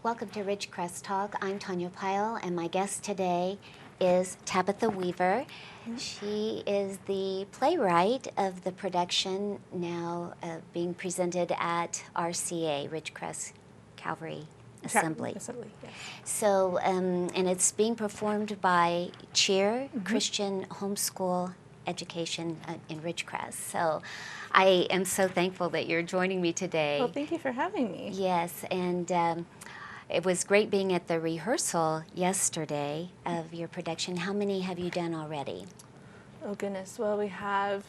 Welcome to Ridgecrest Talk. I'm Tonya Pyle, and my guest today is Tabitha Weaver. She is the playwright of the production now being presented at RCA, Ridgecrest Calvary Assembly. Yes. So, and it's being performed by Cheer Christian Homeschool Education in Ridgecrest. So I am so thankful that you're joining me today. Well, thank you for having me. Yes, and it was great being at the rehearsal yesterday of your production. How many have you done already? Oh, goodness. Well, we have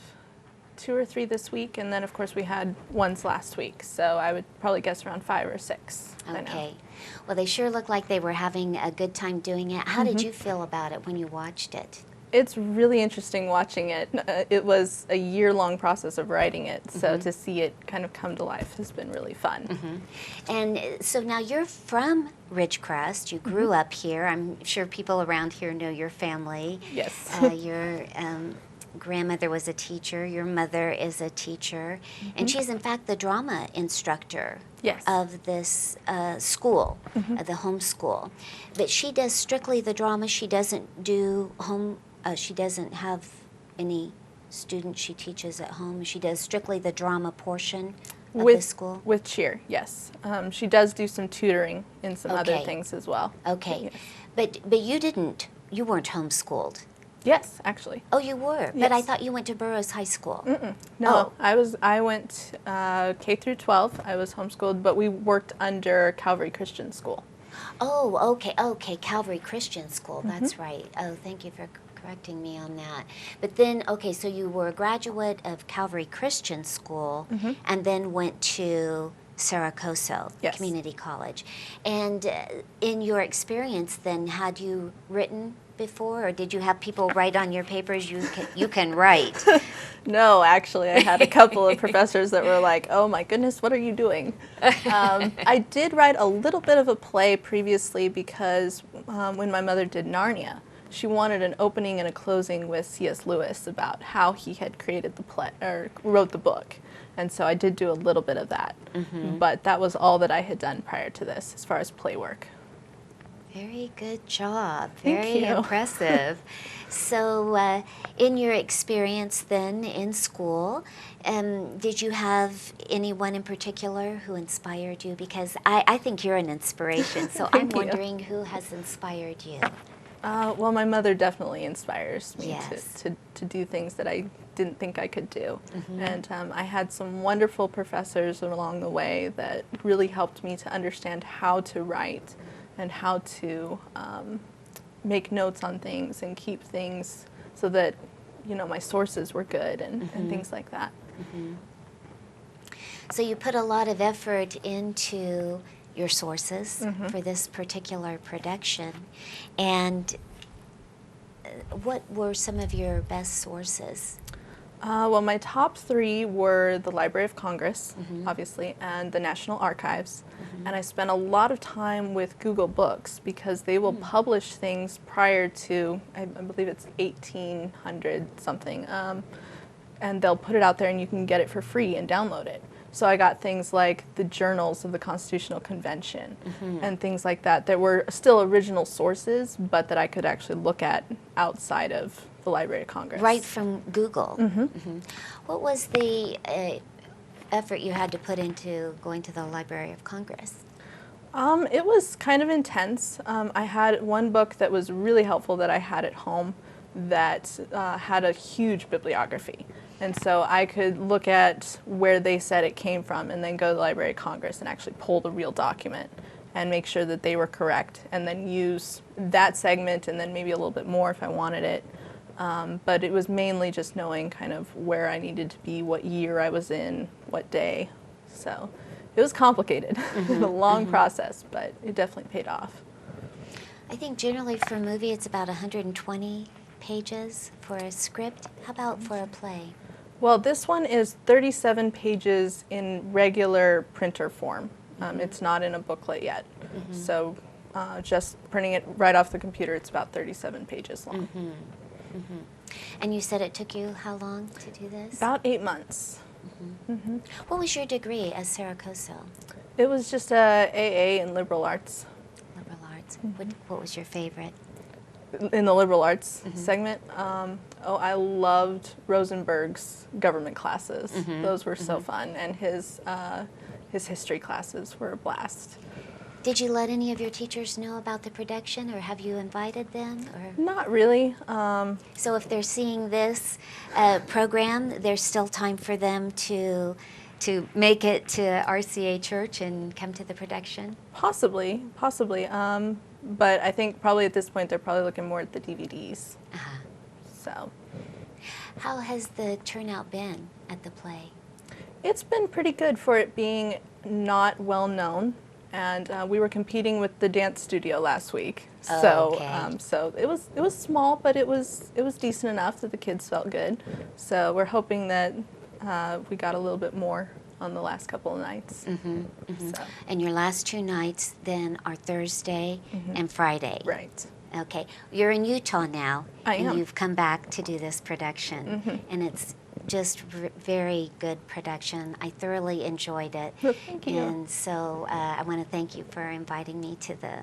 2 or 3 this week, and then, of course, we had ones last week. So I would probably guess around 5 or 6. Okay. Well, they sure look like they were having a good time doing it. How did you feel about it when you watched it? It's really interesting watching it. It was a year-long process of writing it, so to see it kind of come to life has been really fun. And so now you're from Ridgecrest. You grew up here. I'm sure people around here know your family. Yes. Your grandmother was a teacher. Your mother is a teacher. And she's, in fact, the drama instructor of this school, the home school. But she does strictly the drama. She doesn't do home. She doesn't have any students she teaches at home. She does strictly the drama portion of the school? With Cheer, yes. She does do some tutoring in some other things as well. Okay. Yes. But you weren't homeschooled. Yes, actually. Oh, you were? Yes. But I thought you went to Burroughs High School. No, I went K through 12. I was homeschooled, but we worked under Calvary Christian School. Oh, okay, Calvary Christian School, that's right. Oh, thank you for correcting me on that. But then, okay, so you were a graduate of Calvary Christian School and then went to Saracoso Community College. And in your experience then, had you written before, or did you have people write on your papers, you can write? No, actually, I had a couple of professors that were like, oh my goodness, what are you doing? I did write a little bit of a play previously because when my mother did Narnia, she wanted an opening and a closing with C.S. Lewis about how he had created the play, or wrote the book. And so I did do a little bit of that. But that was all that I had done prior to this as far as play work. Very good job. Thank Very you. impressive. So in your experience then in school, did you have anyone in particular who inspired you? Because I think you're an inspiration, so I'm wondering who has inspired you. Well, my mother definitely inspires me Yes. to do things that I didn't think I could do. And I had some wonderful professors along the way that really helped me to understand how to write and how to make notes on things and keep things so that, you know, my sources were good and things like that. So you put a lot of effort into your sources for this particular production. And what were some of your best sources? Well, my top 3 were the Library of Congress, obviously, and the National Archives. And I spent a lot of time with Google Books because they will publish things prior to, I believe it's 1800 something, and they'll put it out there and you can get it for free and download it. So I got things like the journals of the Constitutional Convention and things like that that were still original sources, but that I could actually look at outside of the Library of Congress. Right from Google. What was the effort you had to put into going to the Library of Congress? It was kind of intense. I had one book that was really helpful that I had at home that had a huge bibliography. And so I could look at where they said it came from and then go to the Library of Congress and actually pull the real document and make sure that they were correct and then use that segment and then maybe a little bit more if I wanted it. But it was mainly just knowing kind of where I needed to be, what year I was in, what day. So it was complicated, a long process, but it definitely paid off. I think generally for a movie it's about 120 pages for a script. How about for a play? Well, this one is 37 pages in regular printer form. It's not in a booklet yet. So just printing it right off the computer, it's about 37 pages long. And you said it took you how long to do this? About 8 months. What was your degree at Saracoso? It was just a AA and liberal arts. Liberal arts. What was your favorite? In the liberal arts segment, I loved Rosenberg's government classes. Those were so fun, and his history classes were a blast. Did you let any of your teachers know about the production, or have you invited them? Or? Not really. So if they're seeing this program, there's still time for them to make it to RCA Church and come to the production? Possibly. But I think probably at this point they're probably looking more at the DVDs. So. How has the turnout been at the play? It's been pretty good for it being not well known. And we were competing with the dance studio last week, so so it was small, but it was decent enough that the kids felt good. So we're hoping that we got a little bit more on the last couple of nights. So. And your last 2 nights then are Thursday and Friday. Right. Okay, you're in Utah now, and am. You've come back to do this production, and it's just very good production. I thoroughly enjoyed it. Well, thank you. And so I want to thank you for inviting me to the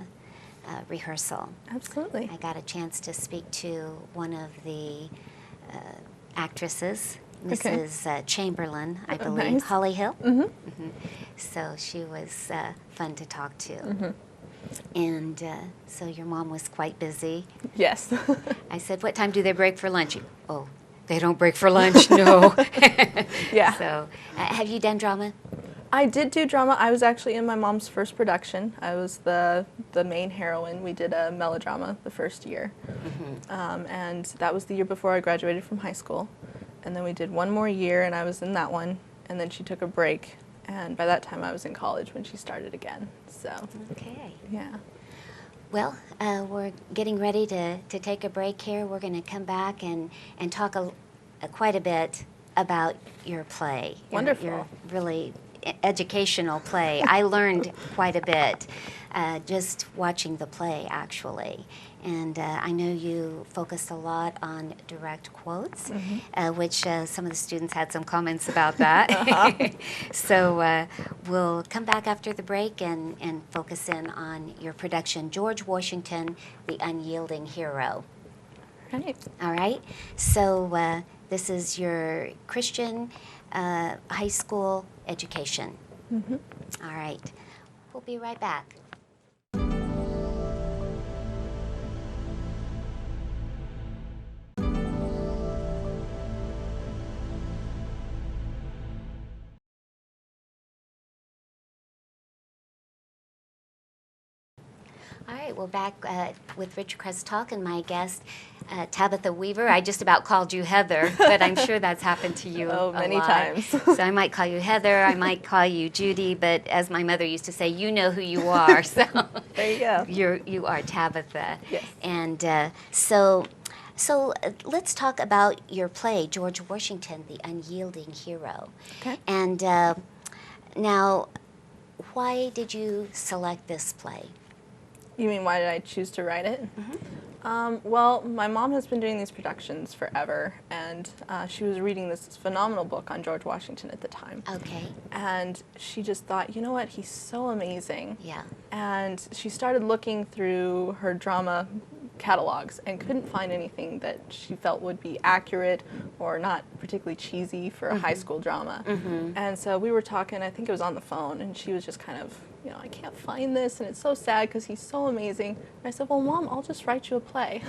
rehearsal. Absolutely. I got a chance to speak to one of the actresses, Mrs. Chamberlain, I believe, nice. Holly Hill. So she was fun to talk to. And so your mom was quite busy. Yes. I said, what time do they break for lunch? Oh, they don't break for lunch, no. Yeah. So, have you done drama? I did do drama. I was actually in my mom's first production. I was the main heroine. We did a melodrama the first year. And that was the year before I graduated from high school. And then we did one more year, and I was in that one. And then she took a break. And by that time, I was in college when she started again. So. Okay. Yeah. Well, we're getting ready to take a break here. We're going to come back and talk quite a bit about your play. Wonderful. Your really educational play. I learned quite a bit just watching the play, actually. And I know you focused a lot on direct quotes, which some of the students had some comments about that. So we'll come back after the break and focus in on your production, George Washington, the Unyielding Hero. Right. All right. So this is your Christian high school education. All right. We'll be right back. All right, we're back with Ridgecrest Talk and my guest, Tabitha Weaver. I just about called you Heather, but I'm sure that's happened to you many lot. times. So I might call you Heather, I might call you Judy, but as my mother used to say, you know who you are. So there you go. You are Tabitha. Yes. And so let's talk about your play, George Washington, the Unyielding Hero. Okay. And now, why did you select this play? You mean why did I choose to write it? Well, my mom has been doing these productions forever, and she was reading this phenomenal book on George Washington at the time. Okay. And she just thought, you know what, he's so amazing. Yeah. And she started looking through her drama catalogs and couldn't find anything that she felt would be accurate or not particularly cheesy for a high school drama. And so we were talking, I think it was on the phone, and she was just kind of, you know, I can't find this, and it's so sad because he's so amazing. And I said, well, Mom, I'll just write you a play.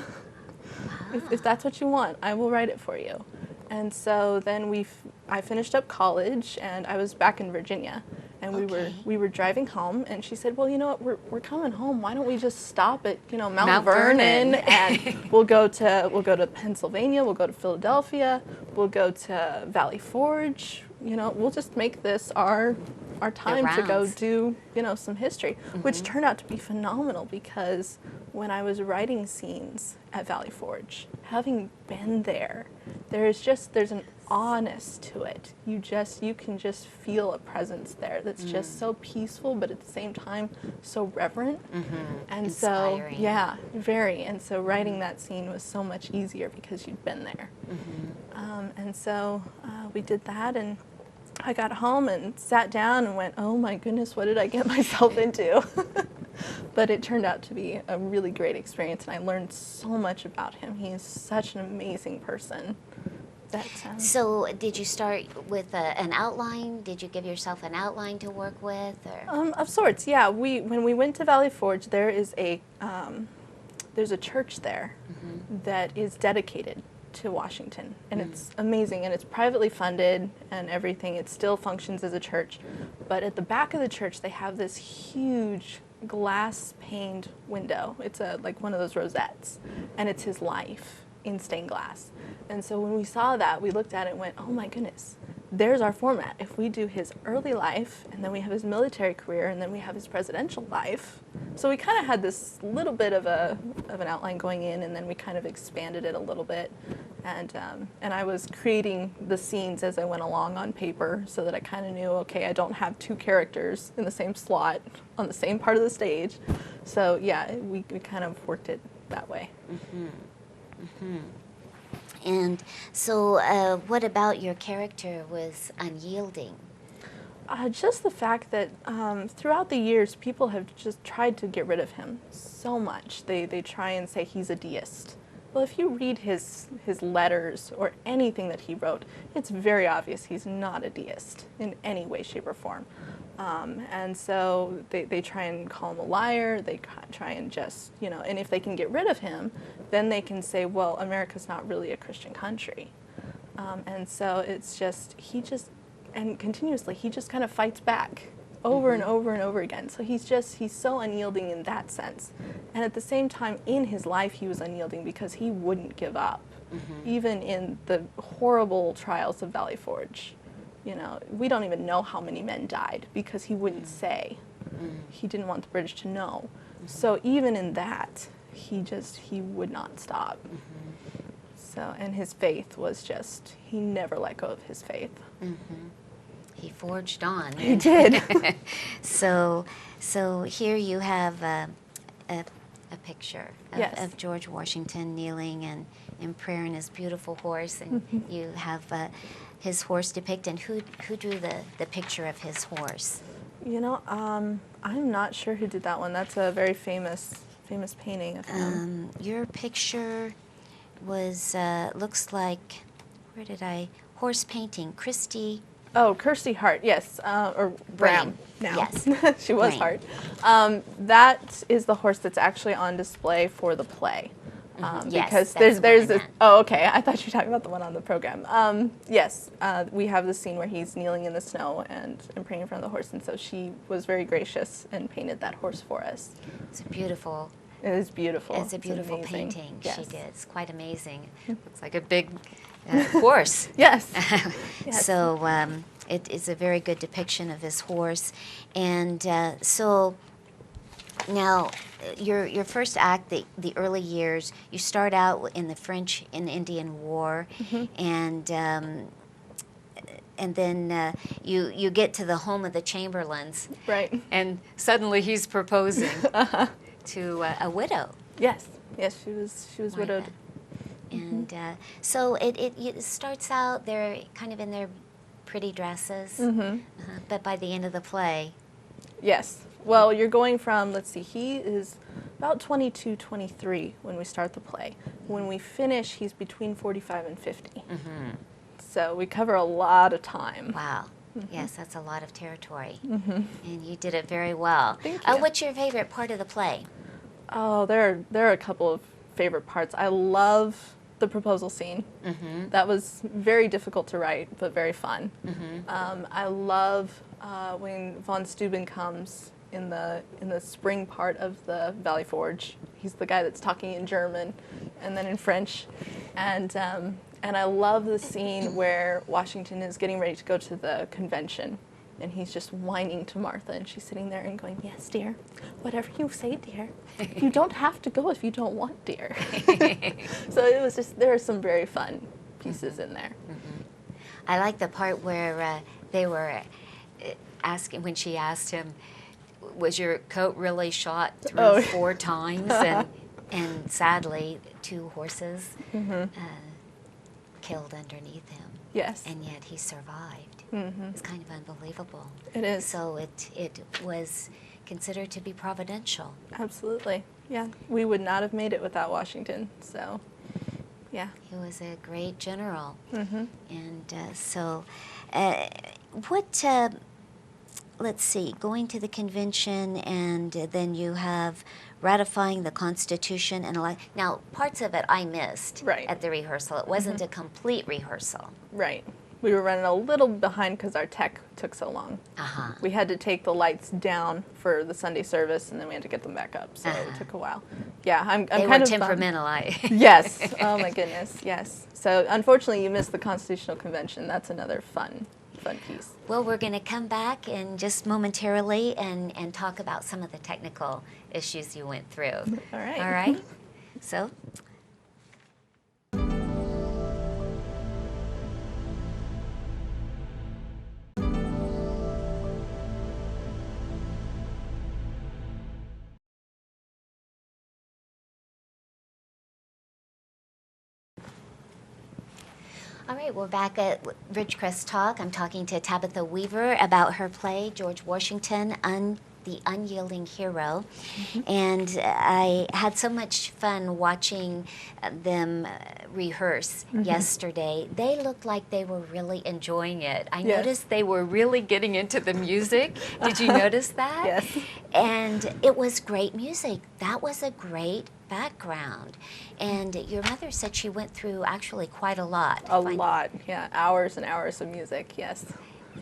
If that's what you want, I will write it for you. And so then I finished up college, and I was back in Virginia. And we were driving home, and she said, well, you know what, we're coming home. Why don't we just stop at, you know, Mount Vernon, and we'll go to Pennsylvania, we'll go to Philadelphia, we'll go to Valley Forge. You know, we'll just make this our time to go do, you know, some history, which turned out to be phenomenal because when I was writing scenes at Valley Forge, having been there, there's an awness to it. You can just feel a presence there that's just so peaceful, but at the same time so reverent. And inspiring. So, yeah, very. And so writing that scene was so much easier because you'd been there. And so we did that, and I got home and sat down and went, oh my goodness, what did I get myself into? But it turned out to be a really great experience, and I learned so much about him. He is such an amazing person. So did you start with an outline? Did you give yourself an outline to work with? Or? Of sorts, yeah. When we went to Valley Forge, there's a church there that is dedicated to Washington, and it's amazing, and it's privately funded and everything. It still functions as a church, but at the back of the church they have this huge glass paned window. It's like one of those rosettes, and it's his life in stained glass. And so when we saw that, we looked at it and went, oh my goodness, there's our format. If we do his early life, and then we have his military career, and then we have his presidential life. So we kind of had this little bit of an outline going in, and then we kind of expanded it a little bit. And I was creating the scenes as I went along on paper, so that I kind of knew, okay, I don't have two characters in the same slot on the same part of the stage. So yeah, we kind of worked it that way. And so what about your character was unyielding? Just the fact that throughout the years, people have just tried to get rid of him so much. They try and say he's a deist. Well, if you read his letters or anything that he wrote, it's very obvious he's not a deist in any way, shape, or form. And so they try and call him a liar. They try and just, and if they can get rid of him, then they can say, well, America's not really a Christian country. And so it's just, and continuously, he just kind of fights back over and over and over again. So he's so unyielding in that sense. And at the same time, in his life, he was unyielding because he wouldn't give up, even in the horrible trials of Valley Forge. We don't even know how many men died because he wouldn't say. He didn't want the British to know. So even in that, he would not stop. So, and his faith was just, he never let go of his faith. He forged on. He did. So here you have a picture of George Washington kneeling and in prayer on his beautiful horse, and you have his horse depicted. Who drew the picture of his horse? I'm not sure who did that one. That's a very famous painting of him. Your picture was looks like, horse painting, Christie. Oh, Kirsty Hart, yes, or Bram now. Yes. She was Hart. That is the horse that's actually on display for the play. Yes, because that's there's the this. one Oh, okay. I thought you were talking about the one on the program. Yes, we have the scene where he's kneeling in the snow and praying in front of the horse, and so she was very gracious and painted that horse for us. It's beautiful. It is beautiful. It's a beautiful painting yes. she did. It's quite amazing. Looks like a big horse. Yes. Yes. So it is a very good depiction of his horse. And so now your first act, the early years, you start out in the French and Indian War, and then you get to the home of the Chamberlains. Right. And suddenly he's proposing to a widow. Yes. Yes, she was widowed. And so it starts out, they're kind of in their pretty dresses, but by the end of the play. Yes. Well, you're going from, let's see, he is about 22, 23 when we start the play. When we finish, he's between 45 and 50. So we cover a lot of time. Wow. Yes, that's a lot of territory. And you did it very well. Thank you. What's your favorite part of the play? Oh, there are a couple of favorite parts. I love the proposal scene. That was very difficult to write, but very fun. I love when von Steuben comes in the spring part of the Valley Forge. He's the guy that's talking in German and then in French. And I love the scene where Washington is getting ready to go to the convention, and he's just whining to Martha, and she's sitting there and going, yes, dear, whatever you say, dear. You don't have to go if you don't want, dear. So it was just, there are some very fun pieces in there. I like the part where they were asking, when she asked him, was your coat really shot through 4 times? And sadly, 2 horses killed underneath him. Yes. And yet he survived. It's kind of unbelievable. It is. So it was considered to be providential. Absolutely. Yeah, we would not have made it without Washington. So, yeah. He was a great general. Mm-hmm. And what, let's see, going to the convention and then you have ratifying the Constitution and now parts of it I missed Right. at the rehearsal. It wasn't a complete rehearsal. Right. We were running a little behind because our tech took so long. Uh-huh. We had to take the lights down for the Sunday service, and then we had to get them back up. So it took a while. Yeah, I'm They kind were of temperamental. Yes. Oh my goodness. Yes. So unfortunately, you missed the Constitutional Convention. That's another fun piece. Well, we're going to come back in just momentarily and talk about some of the technical issues you went through. All right. All right? So, all right, we're back at Ridgecrest Talk. I'm talking to Tabitha Weaver about her play, George Washington, The Unyielding Hero. And I had so much fun watching them rehearse yesterday. They looked like they were really enjoying it. I Yes. noticed they were really getting into the music. Did you notice that? Yes. And it was great music. That was a great background. And your mother said she went through actually quite a lot. A lot. Yeah. Hours and hours of music. Yes.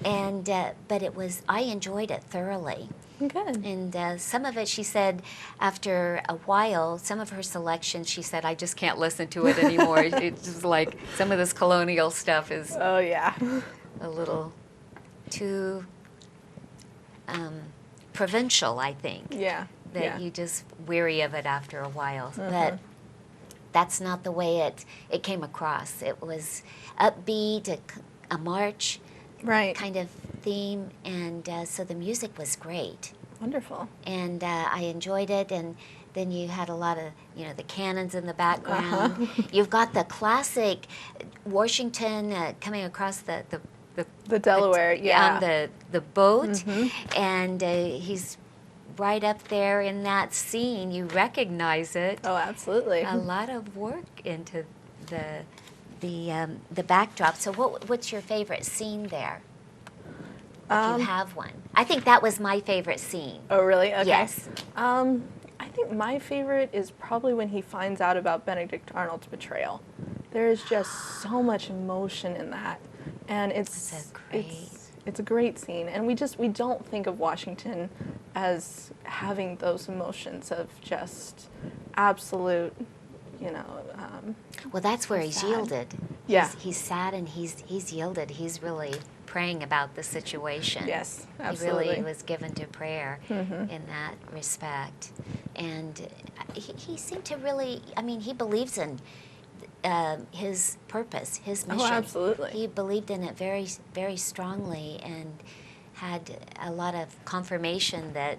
And but I enjoyed it thoroughly. Good. And some of it, she said, after a while, some of her selections, she said, I just can't listen to it anymore. It's just like some of this colonial stuff is Oh yeah. a little too provincial, I think. Yeah. That yeah. you just weary of it after a while. But that's not the way it came across. It was upbeat, a march Right. kind of theme, and so the music was great. Wonderful. And I enjoyed it, and then you had a lot of, the cannons in the background. You've got the classic Washington coming across the Delaware, yeah. on the boat, and he's right up there in that scene. You recognize it. Oh, absolutely. A lot of work into the backdrop. So what's your favorite scene there? If you have one. I think that was my favorite scene. Oh, really? Okay. Yes. I think my favorite is probably when he finds out about Benedict Arnold's betrayal. There is just so much emotion in that, and it's a great scene. And we don't think of Washington as having those emotions of just absolute, Well, that's where he's sad. yielded. Yeah. He's sad and he's yielded. He's really praying about the situation. Yes, He absolutely. really was given to prayer in that respect. And he seemed to really, he believes in his purpose, his mission. Oh, absolutely. He believed in it very, very strongly and had a lot of confirmation that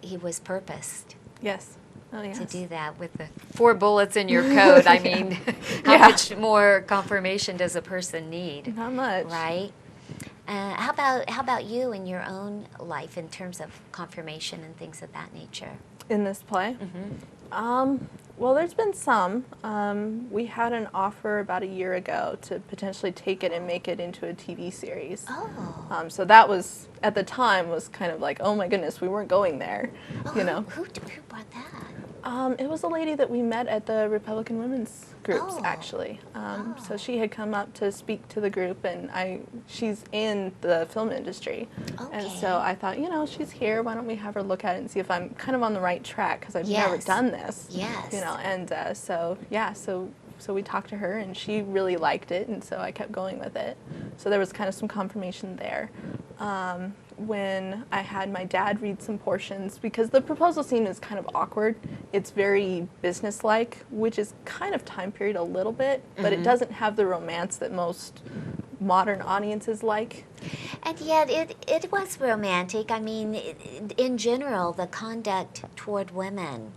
he was purposed Yes. Oh, yes. to do that with the 4 bullets in your coat. I mean, how much more confirmation does a person need? Not much. Right? How about you in your own life in terms of confirmation and things of that nature? In this play? Well, there's been some. We had an offer about a year ago to potentially take it and make it into a TV series. Oh. So that was, at the time, was kind of like, oh my goodness, we weren't going there, Who brought that? It was a lady that we met at the Republican Women's Groups, Oh. actually. So she had come up to speak to the group, and she's in the film industry. And Okay. so I thought, she's here, why don't we have her look at it and see if I'm kind of on the right track, because I've never Yes. done this. Yes. And so we talked to her, and she really liked it, and so I kept going with it. So there was kind of some confirmation there. When I had my dad read some portions, because the proposal scene is kind of awkward. It's very businesslike, which is kind of time period a little bit, but it doesn't have the romance that most modern audiences like. And yet it was romantic. I mean, in general, the conduct toward women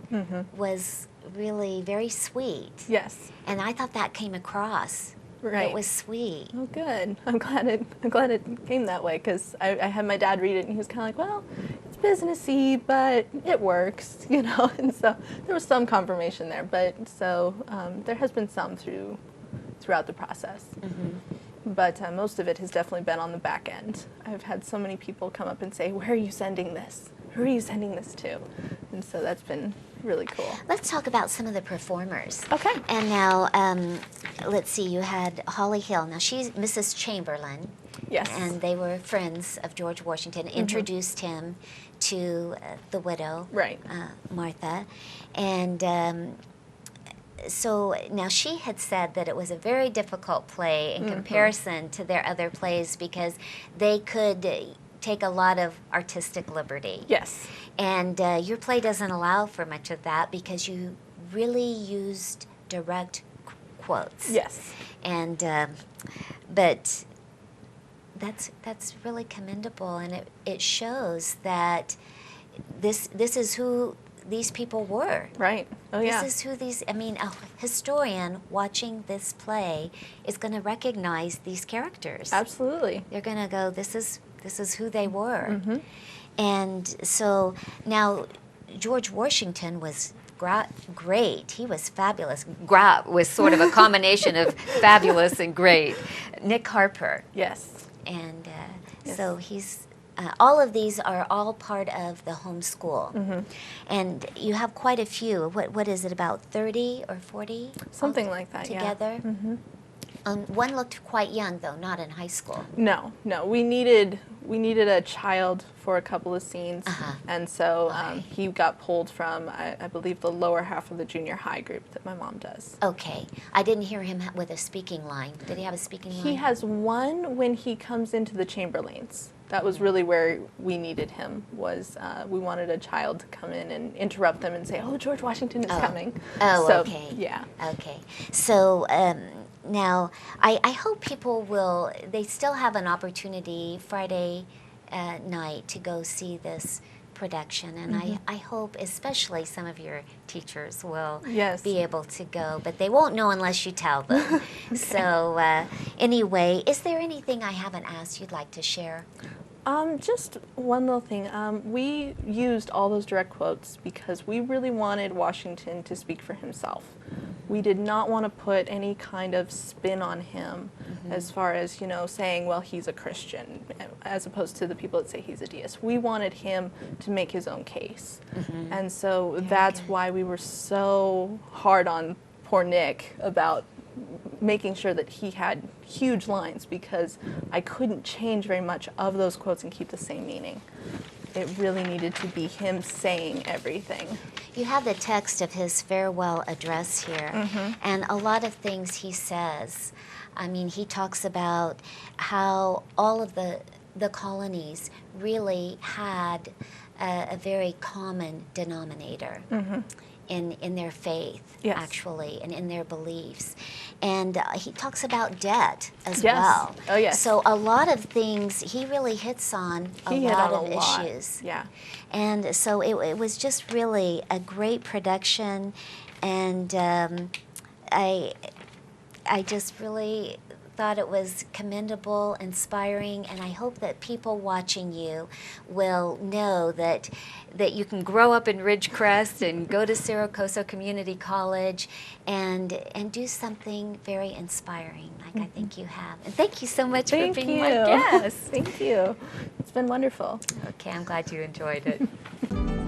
was really very sweet. Yes. And I thought that came across Right. It was sweet. Oh, good. I'm glad it came that way, because I had my dad read it and he was kind of like, well, it's businessy, but it works, you know. And so there was some confirmation there, but so there has been some throughout the process. But most of it has definitely been on the back end. I've had so many people come up and say, where are you sending this? Who are you sending this to? And so that's been really cool. Let's talk about some of the performers. Okay. And now, let's see, you had Holly Hill. Now, she's Mrs. Chamberlain. Yes. And they were friends of George Washington, introduced him to the widow, Right. Martha. And so now she had said that it was a very difficult play in comparison to their other plays because they could take a lot of artistic liberty. Yes. And your play doesn't allow for much of that because you really used direct quotes. Yes. And but that's really commendable, and it shows that this is who these people were. Right. Oh, yeah. This is who a historian watching this play is going to recognize these characters. Absolutely. They're going to go, this is who they were. And so now George Washington was great. He was fabulous. Was sort of a combination of fabulous and great. Nick Harper. Yes. And Yes. so he's, all of these are all part of the homeschool. And you have quite a few. What is it, about 30 or 40? Something like that, together? Yeah. One looked quite young, though, not in high school. No. We needed a child for a couple of scenes, and so he got pulled from, I believe, the lower half of the junior high group that my mom does. Okay. I didn't hear him with a speaking line. Did he have a speaking line? He has one when he comes into the Chamberlains. That was really where we needed him, was we wanted a child to come in and interrupt them and say, oh, George Washington is coming. Oh, so, okay. Yeah. Okay. So now I hope people they still have an opportunity Friday night to go see this production, and I hope especially some of your teachers will be able to go, but they won't know unless you tell them. So anyway, is there anything I haven't asked you'd like to share? Just one little thing. We used all those direct quotes because we really wanted Washington to speak for himself. We did not want to put any kind of spin on him as far as, saying, well, he's a Christian, as opposed to the people that say he's a deist. We wanted him to make his own case. And so that's why we were so hard on poor Nick about making sure that he had huge lines, because I couldn't change very much of those quotes and keep the same meaning. It really needed to be him saying everything. You have the text of his farewell address here, and a lot of things he says. I mean, he talks about how all of the colonies really had a very common denominator in their faith, actually, and in their beliefs. And he talks about debt as well. Oh, yes. So a lot of things, he really hits on a lot of issues. Yeah. And so it was just really a great production, and I just really thought it was commendable, inspiring, and I hope that people watching you will know that you can grow up in Ridgecrest and go to Saracoso Community College and do something very inspiring, like I think you have. And thank you so much for being my guest. Thank you. It's been wonderful. Okay, I'm glad you enjoyed it.